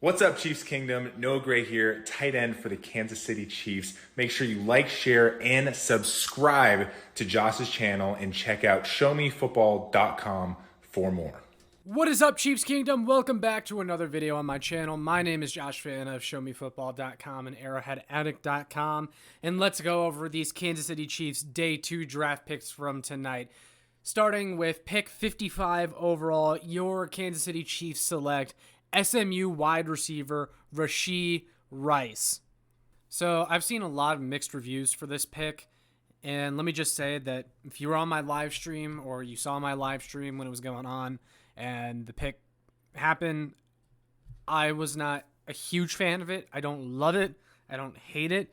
What's up, Chiefs Kingdom? Noah Gray here, tight end for the Kansas City Chiefs. Make sure you like, share, and subscribe to Josh's channel and check out showmefootball.com for more. What is up, Chiefs Kingdom? Welcome back to another video on my channel. My name is Josh Fan of showmefootball.com and arrowheadaddict.com, and let's go over these Kansas City Chiefs Day 2 draft picks from tonight. Starting with pick 55 overall, your Kansas City Chiefs select SMU wide receiver Rashee Rice. So I've seen a lot of mixed reviews for this pick, and let me just say that if you were on my live stream or you saw my live stream when it was going on and the pick happened, I was not a huge fan of it. I don't love it. I don't hate it.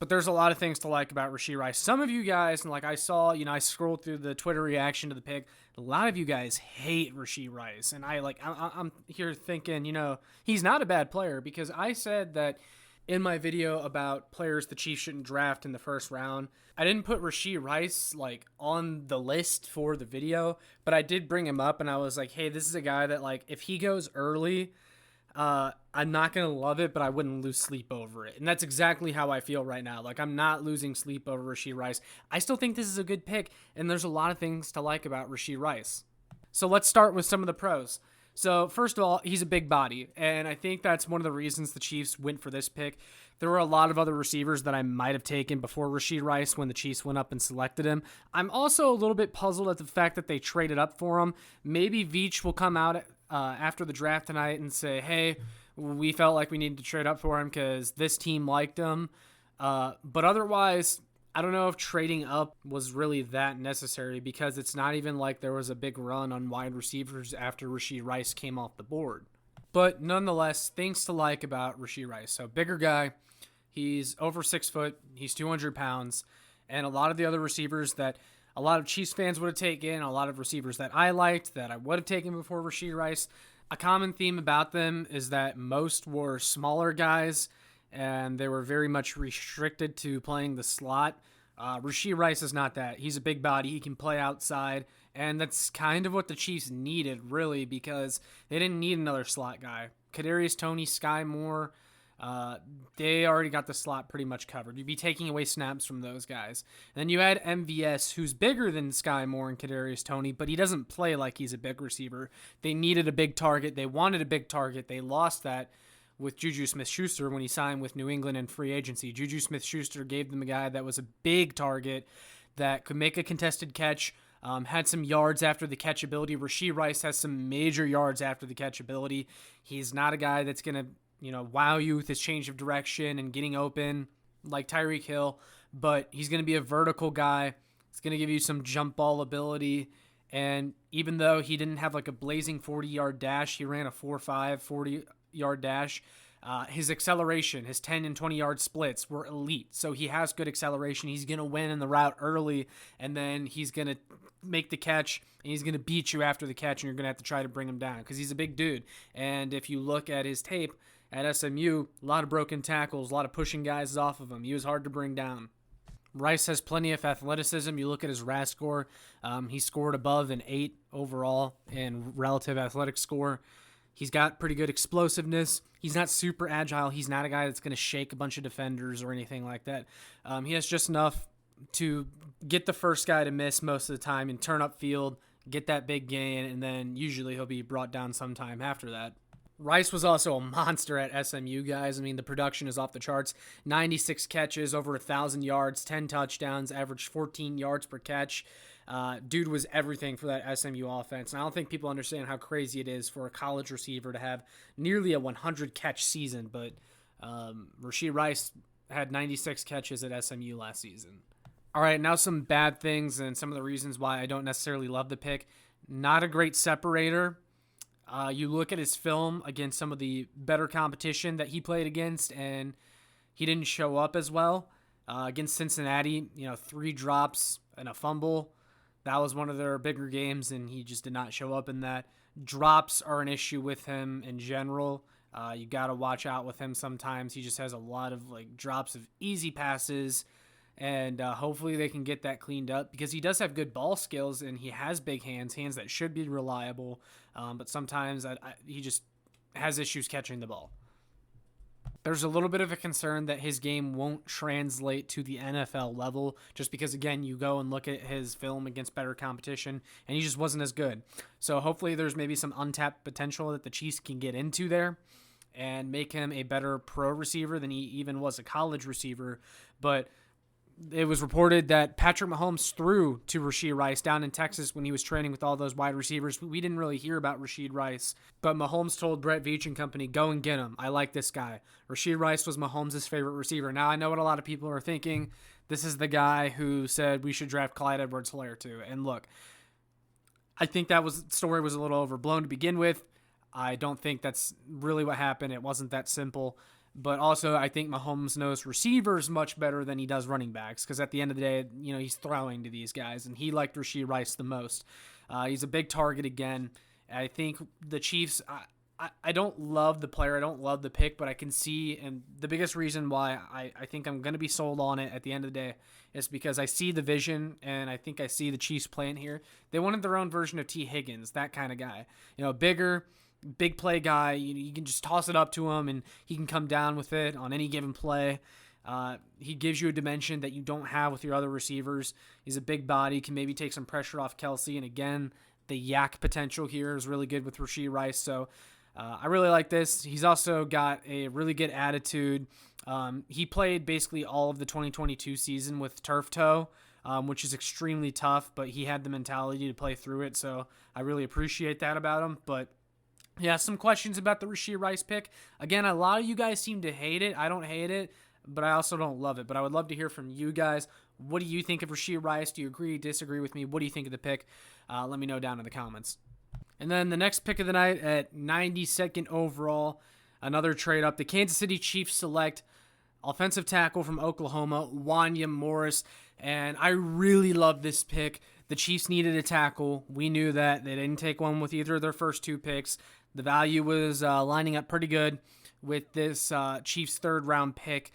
But there's a lot of things to like about Rashee Rice. Some of you guys, and like I saw, I scrolled through the Twitter reaction to the pick. A lot of you guys hate Rashee Rice. And I'm here thinking, he's not a bad player, because I said that in my video about players the Chiefs shouldn't draft in the first round. I didn't put Rashee Rice on the list for the video, but I did bring him up, and I was like, hey, this is a guy that if he goes early, I'm not going to love it, but I wouldn't lose sleep over it. And that's exactly how I feel right now. I'm not losing sleep over Rashee Rice. I still think this is a good pick, and there's a lot of things to like about Rashee Rice. So let's start with some of the pros. So first of all, he's a big body, and I think that's one of the reasons the Chiefs went for this pick. There were a lot of other receivers that I might have taken before Rashee Rice when the Chiefs went up and selected him. I'm also a little bit puzzled at the fact that they traded up for him. Maybe Veach will come out after the draft tonight and say, hey, we felt like we needed to trade up for him because this team liked him. But otherwise, I don't know if trading up was really that necessary, because it's not even like there was a big run on wide receivers after Rashee Rice came off the board. But nonetheless, things to like about Rashee Rice. So bigger guy, he's over 6 foot, he's 200 pounds, and a lot of the other receivers that a lot of Chiefs fans would have taken, a lot of receivers that I liked, that I would have taken before Rashee Rice, a common theme about them is that most were smaller guys, and they were very much restricted to playing the slot. Rashee Rice is not that. He's a big body. He can play outside, and that's kind of what the Chiefs needed, really, because they didn't need another slot guy. Kadarius Toney, Sky Moore, they already got the slot pretty much covered. You'd be taking away snaps from those guys. And then you add MVS, who's bigger than Sky Moore and Kadarius Toney, but he doesn't play like he's a big receiver. They needed a big target. They wanted a big target. They lost that with Juju Smith-Schuster when he signed with New England in free agency. Juju Smith-Schuster gave them a guy that was a big target that could make a contested catch, had some yards after the catch ability. Rashee Rice has some major yards after the catch ability. He's not a guy that's going to wow you with his change of direction and getting open like Tyreek Hill, but he's going to be a vertical guy. It's going to give you some jump ball ability, and even though he didn't have a blazing 40-yard dash, he ran a 4.5 40-yard dash. His acceleration, his 10 and 20-yard splits were elite, so he has good acceleration. He's going to win in the route early, and then he's going to make the catch, and he's going to beat you after the catch, and you're going to have to try to bring him down because he's a big dude. And if you look at his tape at SMU, a lot of broken tackles, a lot of pushing guys off of him. He was hard to bring down. Rice has plenty of athleticism. You look at his RAS score. He scored above an 8 overall in relative athletic score. He's got pretty good explosiveness. He's not super agile. He's not a guy that's going to shake a bunch of defenders or anything like that. He has just enough to get the first guy to miss most of the time and turn up field, get that big gain, and then usually he'll be brought down sometime after that. Rice was also a monster at SMU, guys. I mean, the production is off the charts. 96 catches, over 1,000 yards, 10 touchdowns, averaged 14 yards per catch. Dude was everything for that SMU offense. And I don't think people understand how crazy it is for a college receiver to have nearly a 100-catch season. But Rashee Rice had 96 catches at SMU last season. All right, now some bad things and some of the reasons why I don't necessarily love the pick. Not a great separator. You look at his film against some of the better competition that he played against, and he didn't show up as well. Against Cincinnati, 3 drops and a fumble. That was one of their bigger games, and he just did not show up in that. Drops are an issue with him in general. You got to watch out with him sometimes. He just has a lot of drops of easy passes, and hopefully they can get that cleaned up, because he does have good ball skills and he has big hands that should be reliable. But sometimes he just has issues catching the ball. There's a little bit of a concern that his game won't translate to the NFL level just because, again, you go and look at his film against better competition, and he just wasn't as good. So hopefully there's maybe some untapped potential that the Chiefs can get into there and make him a better pro receiver than he even was a college receiver. But it was reported that Patrick Mahomes threw to Rashee Rice down in Texas when he was training with all those wide receivers. We didn't really hear about Rashee Rice, but Mahomes told Brett Veach and company, go and get him. I like this guy. Rashee Rice was Mahomes' favorite receiver. Now, I know what a lot of people are thinking. This is the guy who said we should draft Clyde Edwards-Helaire too. And look, I think that story was a little overblown to begin with. I don't think that's really what happened. It wasn't that simple. But also, I think Mahomes knows receivers much better than he does running backs because at the end of the day, he's throwing to these guys, and he liked Rashee Rice the most. He's a big target again. I think the Chiefs, I don't love the player. I don't love the pick, but I can see, and the biggest reason why I think I'm going to be sold on it at the end of the day is because I see the vision, and I think I see the Chiefs playing here. They wanted their own version of T. Higgins, that kind of guy. Bigger, big play guy. You can just toss it up to him and he can come down with it on any given play. He gives you a dimension that you don't have with your other receivers. He's a big body, can maybe take some pressure off Kelsey. And again, the yak potential here is really good with Rashee Rice. So I really like this. He's also got a really good attitude. He played basically all of the 2022 season with turf toe, which is extremely tough, but he had the mentality to play through it. So I really appreciate that about him. But yeah, some questions about the Rashee Rice pick. Again, a lot of you guys seem to hate it. I don't hate it, but I also don't love it. But I would love to hear from you guys. What do you think of Rashee Rice? Do you agree, disagree with me? What do you think of the pick? Let me know down in the comments. And then the next pick of the night at 92nd overall, another trade up. The Kansas City Chiefs select offensive tackle from Oklahoma, Wanya Morris. And I really love this pick. The Chiefs needed a tackle. We knew that. They didn't take one with either of their first two picks. The value was lining up pretty good with this Chiefs third-round pick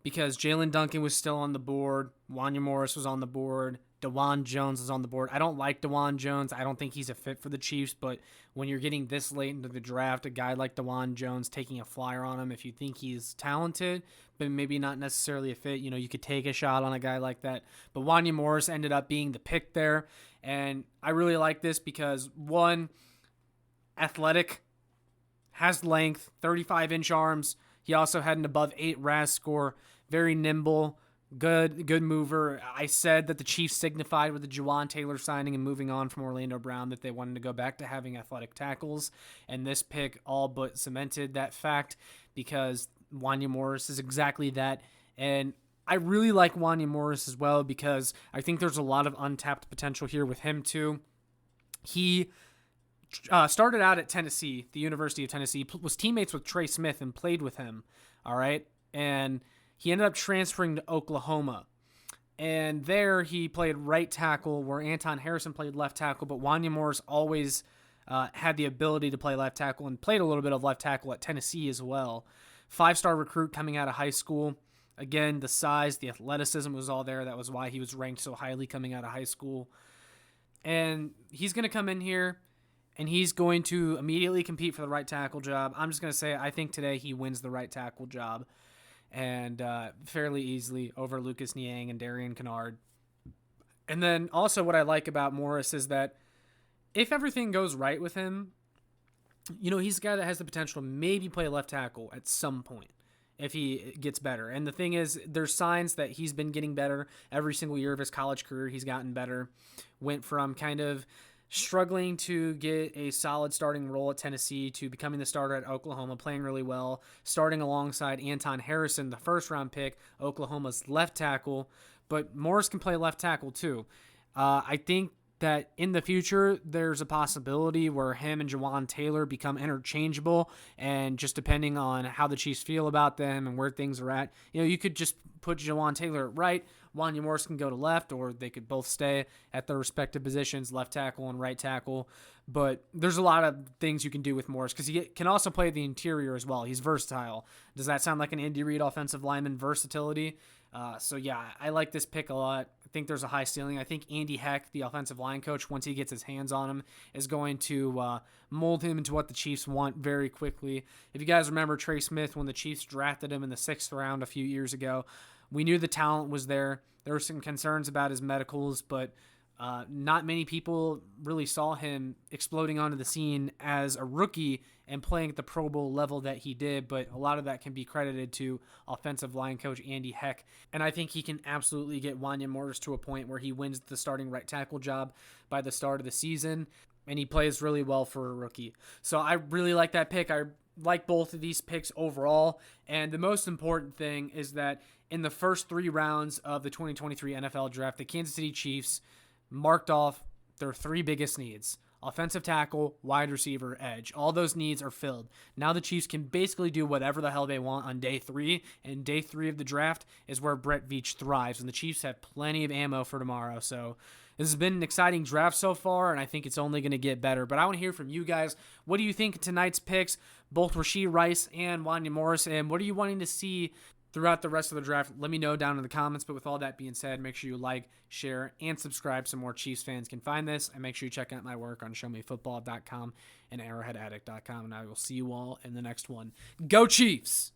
because Jalen Duncan was still on the board. Wanya Morris was on the board. DeJuan Jones is on the board. I don't like DeJuan Jones. I don't think he's a fit for the Chiefs, but when you're getting this late into the draft, a guy like DeJuan Jones taking a flyer on him, if you think he's talented, but maybe not necessarily a fit, you could take a shot on a guy like that. But Wanya Morris ended up being the pick there, and I really like this because, one, athletic, has length, 35-inch arms. He also had an above 8 RAS score, very nimble, good mover. I said that the Chiefs signified with the Juwan Taylor signing and moving on from Orlando Brown that they wanted to go back to having athletic tackles, and this pick all but cemented that fact because Wanya Morris is exactly that. And I really like Wanya Morris as well because I think there's a lot of untapped potential here with him too. He started out at Tennessee, the University of Tennessee, was teammates with Trey Smith and played with him, all right? And he ended up transferring to Oklahoma. And there he played right tackle where Anton Harrison played left tackle, but Wanya Morris always had the ability to play left tackle and played a little bit of left tackle at Tennessee as well. 5-star recruit coming out of high school. Again, the size, the athleticism was all there. That was why he was ranked so highly coming out of high school. And he's going to come in here, and he's going to immediately compete for the right tackle job. I'm just going to say I think today he wins the right tackle job, and fairly easily over Lucas Niang and Darian Kennard. And then also what I like about Morris is that if everything goes right with him, he's a guy that has the potential to maybe play left tackle at some point if he gets better. And the thing is, there's signs that he's been getting better every single year of his college career. He's gotten better. Went from kind of struggling to get a solid starting role at Tennessee to becoming the starter at Oklahoma, playing really well, starting alongside Anton Harrison, the first-round pick, Oklahoma's left tackle. But Morris can play left tackle too. I think that in the future, there's a possibility where him and Juwan Taylor become interchangeable, and just depending on how the Chiefs feel about them and where things are at, you could just put Juwan Taylor at right, Wanya Morris can go to left, or they could both stay at their respective positions, left tackle and right tackle. But there's a lot of things you can do with Morris because he can also play the interior as well. He's versatile. Does that sound like an Andy Reid offensive lineman versatility? So yeah, I like this pick a lot. I think there's a high ceiling. I think Andy Heck, the offensive line coach, once he gets his hands on him, is going to mold him into what the Chiefs want very quickly. If you guys remember Trey Smith, when the Chiefs drafted him in the 6th round a few years ago, we knew the talent was there. There were some concerns about his medicals, but not many people really saw him exploding onto the scene as a rookie and playing at the Pro Bowl level that he did, but a lot of that can be credited to offensive line coach Andy Heck. And I think he can absolutely get Wanya Morris to a point where he wins the starting right tackle job by the start of the season, and he plays really well for a rookie. So I really like that pick. I like both of these picks overall, and the most important thing is that in the first 3 rounds of the 2023 NFL Draft, the Kansas City Chiefs marked off their 3 biggest needs: offensive tackle, wide receiver, edge. All those needs are filled. Now the Chiefs can basically do whatever the hell they want on day 3, and day 3 of the draft is where Brett Veach thrives, and the Chiefs have plenty of ammo for tomorrow. So this has been an exciting draft so far, and I think it's only going to get better. But I want to hear from you guys. What do you think of tonight's picks, both Rashee Rice and Wanya Morris, and what are you wanting to see throughout the rest of the draft? Let me know down in the comments. But with all that being said, make sure you like, share, and subscribe so more Chiefs fans can find this. And make sure you check out my work on showmefootball.com and arrowheadaddict.com. And I will see you all in the next one. Go Chiefs!